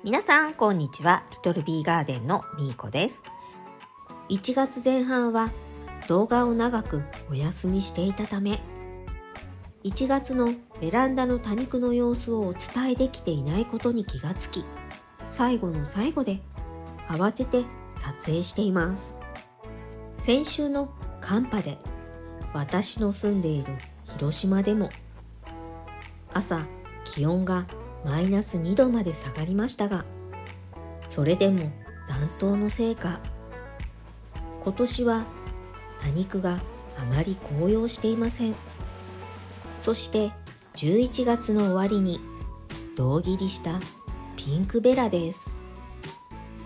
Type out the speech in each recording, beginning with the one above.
皆さんこんにちは。リトルビーガーデンのみーこです。1月前半は動画を長くお休みしていたため、1月のベランダの多肉の様子をお伝えできていないことに気がつき、最後の最後で慌てて撮影しています。先週の寒波で私の住んでいる広島でも朝気温がマイナス2度まで下がりましたが、それでも暖冬のせいか、今年は多肉があまり紅葉していません。そして11月の終わりに胴切りしたピンクベラです。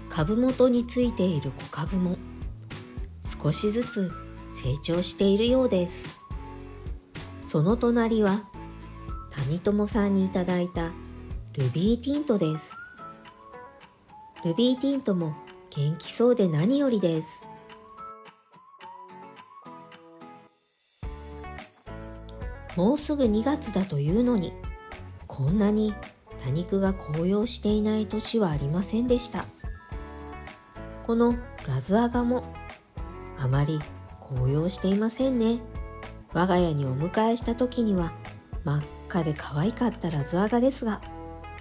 株元についている小株も少しずつ成長しているようです。その隣は谷友さんにいただいたルビーティントです。ルビーティントも元気そうで何よりです。もうすぐ2月だというのに、こんなに多肉が紅葉していない年はありませんでした。このラズアガもあまり紅葉していませんね。我が家にお迎えした時には真っ赤で可愛かったラズアガですが、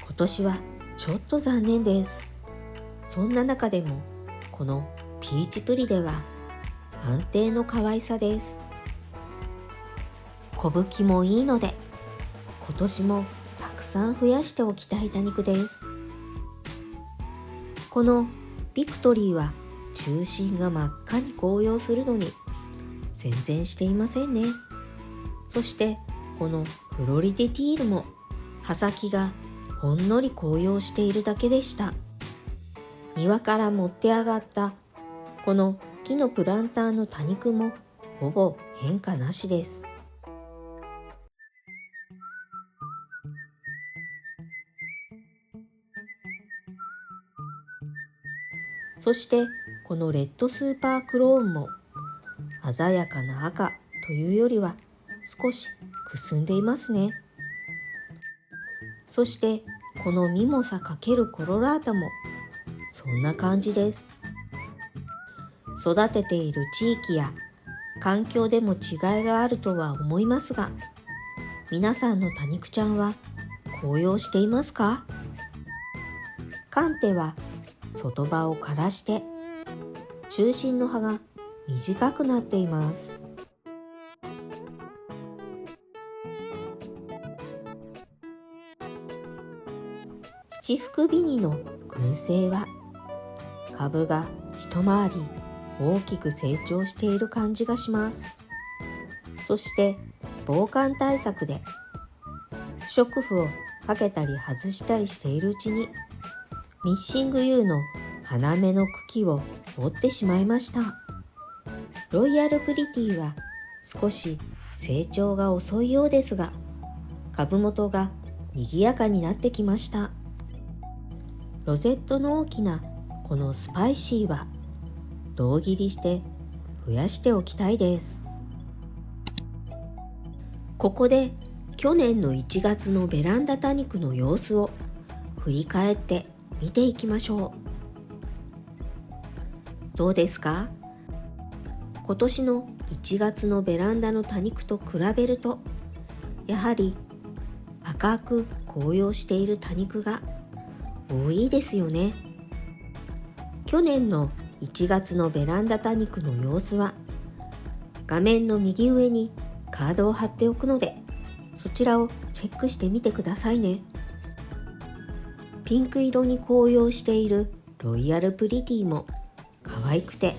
今年はちょっと残念です。そんな中でもこのピーチプリデは安定の可愛さです。小ぶきもいいので今年もたくさん増やしておきたい多肉です。このビクトリーは中心が真っ赤に紅葉するのに全然していませんね。そしてこのフロリデティールも葉先がほんのり紅葉しているだけでした。庭から持って上がったこの木のプランターの多肉もほぼ変化なしです。そしてこのレッドスーパークローンも鮮やかな赤というよりは少しくすんでいますね。そしてこのミモサ×コロラータもそんな感じです。育てている地域や環境でも違いがあるとは思いますが、皆さんの多肉ちゃんは紅葉していますか？カンテは外葉を枯らして中心の葉が短くなっています。七福ビニの群生は株が一回り大きく成長している感じがします。そして防寒対策で不織布をかけたり外したりしているうちにミッシング U の花芽の茎を折ってしまいました。ロイヤルプリティは少し成長が遅いようですが、株元が賑やかになってきました。ロゼットの大きなこのスパイシーは胴切りして増やしておきたいです。ここで去年の1月のベランダ多肉の様子を振り返って見ていきましょう。どうですか？今年の1月のベランダの多肉と比べると、やはり赤く紅葉している多肉が多いですよね。去年の1月のベランダ多肉の様子は画面の右上にカードを貼っておくので、そちらをチェックしてみてくださいね。ピンク色に紅葉しているロイヤルプリティも可愛くて、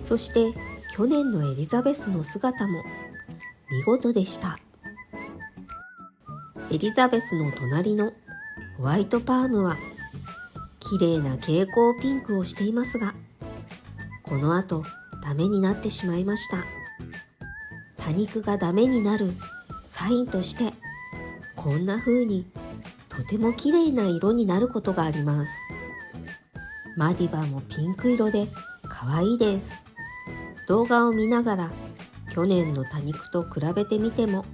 そして去年のエリザベスの姿も見事でした。エリザベスの隣のホワイトパームは綺麗な蛍光ピンクをしていますが、この後ダメになってしまいました。多肉がダメになるサインとして、こんな風にとても綺麗な色になることがあります。マディバもピンク色で可愛いです。動画を見ながら去年の多肉と比べてみても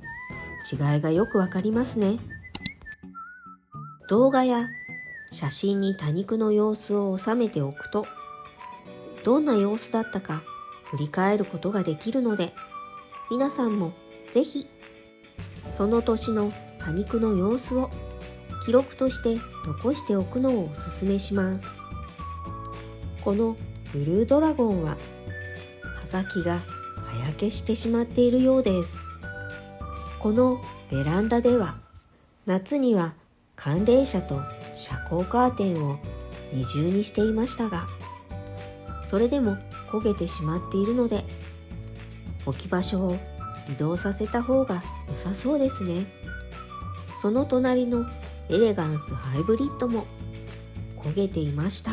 違いがよくわかりますね。動画や写真に多肉の様子を収めておくと、どんな様子だったか振り返ることができるので、皆さんもぜひその年の多肉の様子を記録として残しておくのをおすすめします。このブルードラゴンは葉先が葉焼けしてしまっているようです。このベランダでは夏には寒冷車と遮光カーテンを二重にしていましたが、それでも焦げてしまっているので置き場所を移動させた方が良さそうですね。その隣のエレガンスハイブリッドも焦げていました。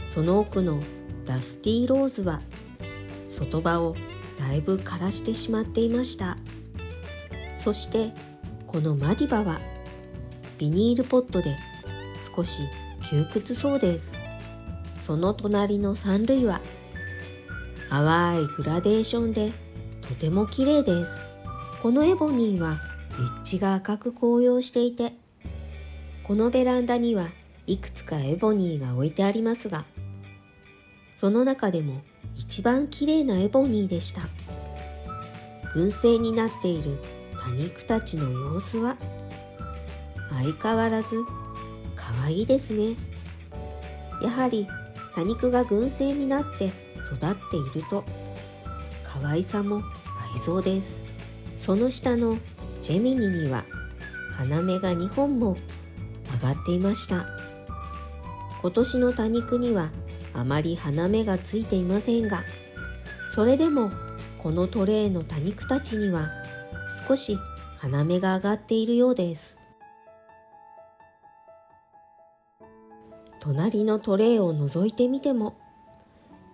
その奥のダスティーローズは外葉をだいぶ枯らしてしまっていました。そしてこのマディバはビニールポットで少し窮屈そうです。その隣の三類は淡いグラデーションでとても綺麗です。このエボニーはエッジが赤く紅葉していて、このベランダにはいくつかエボニーが置いてありますが、その中でも一番綺麗なエボニーでした。群生になっている多肉たちの様子は相変わらず可愛いですね。やはり多肉が群生になって育っていると可愛さも倍増です。その下のジェミニには花芽が2本も上がっていました。今年の多肉にはあまり花芽がついていませんが、それでもこのトレイの多肉たちには少し花芽が上がっているようです。隣のトレイを覗いてみても、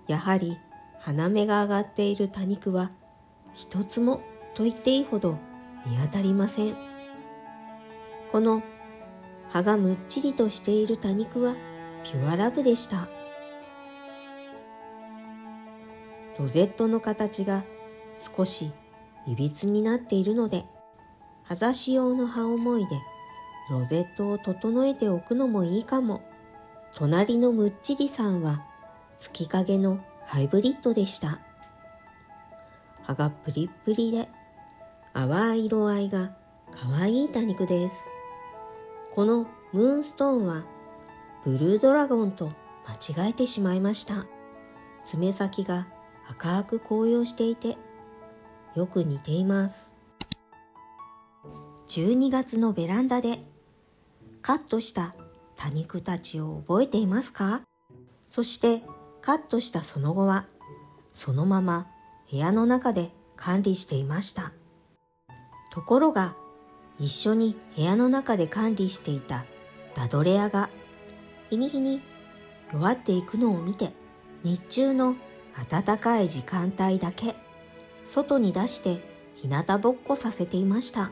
やはり花芽が上がっている多肉は一つもと言っていいほど見当たりません。この葉がむっちりとしている多肉はピュアラブでした。ロゼットの形が少しいびつになっているので、葉ざし用の葉思いでロゼットを整えておくのもいいかも。隣のむっちりさんは月影のハイブリッドでした。葉がプリップリで淡い色合いが可愛い多肉です。このムーンストーンはブルードラゴンと間違えてしまいました。爪先が赤く紅葉していてよく似ています。12月のベランダでカットした多肉たちを覚えていますか？そしてカットしたその後はそのまま部屋の中で管理していました。ところが一緒に部屋の中で管理していたダドレアが日に日に弱っていくのを見て、日中の暖かい時間帯だけ外に出して日向ぼっこさせていました。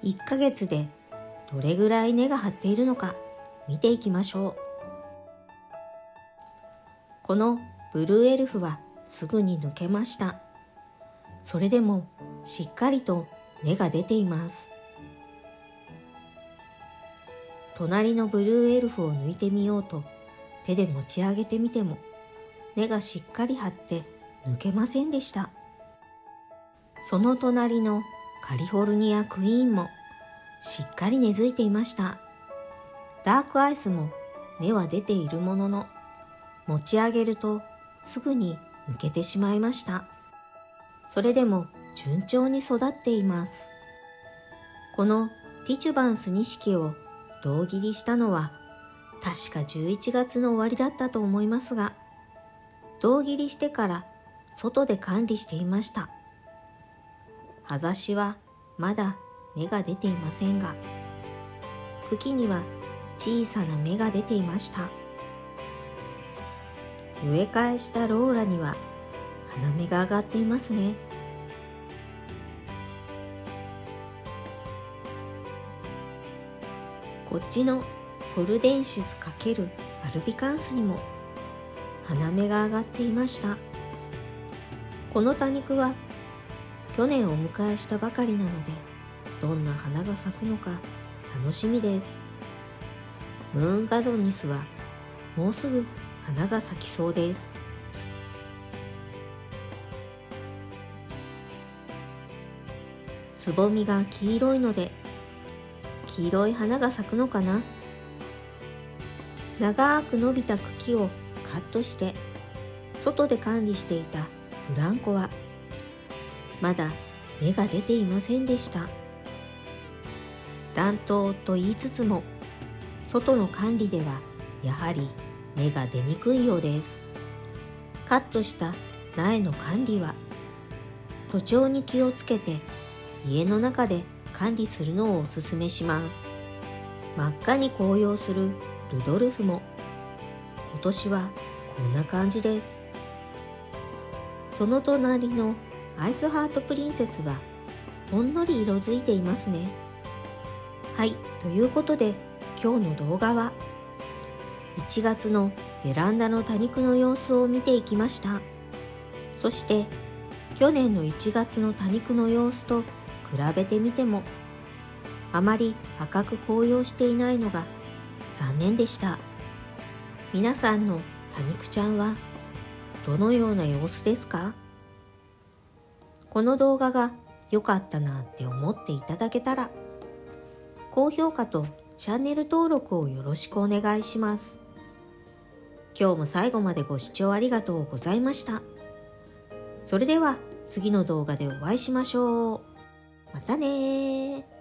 1ヶ月でどれぐらい根が張っているのか見ていきましょう。このブルーエルフはすぐに抜けました。それでもしっかりと根が出ています。隣のブルーエルフを抜いてみようと手で持ち上げてみても根がしっかり張って抜けませんでした。その隣のカリフォルニアクイーンもしっかり根付いていました。ダークアイスも根は出ているものの持ち上げるとすぐに抜けてしまいました。それでも順調に育っています。このティチュバンス錦を胴切りしたのは確か11月の終わりだったと思いますが、胴切りしてから外で管理していました。葉ざしはまだ芽が出ていませんが、茎には小さな芽が出ていました。植え替えしたローラには花芽が上がっていますね。こっちのポルデンシス×アルビカンスにも花芽が上がっていました。この多肉は去年お迎えしたばかりなので、どんな花が咲くのか楽しみです。ムーンガドニスはもうすぐ花が咲きそうです。つぼみが黄色いので、黄色い花が咲くのかな。長く伸びた茎をカットして外で管理していたブランコはまだ芽が出ていませんでした。暖冬と言いつつも外の管理ではやはり芽が出にくいようです。カットした苗の管理は徒長に気をつけて家の中で管理するのをおすすめします。真っ赤に紅葉するルドルフも今年はこんな感じです。その隣のアイスハートプリンセスはほんのり色づいていますね。はい、ということで今日の動画は1月のベランダの多肉の様子を見ていきました。そして去年の1月の多肉の様子と比べてみてもあまり赤く紅葉していないのが残念でした。皆さんの多肉ちゃんはどのような様子ですか？この動画が良かったなって思っていただけたら高評価とチャンネル登録をよろしくお願いします。今日も最後までご視聴ありがとうございました。それでは次の動画でお会いしましょう。またねー。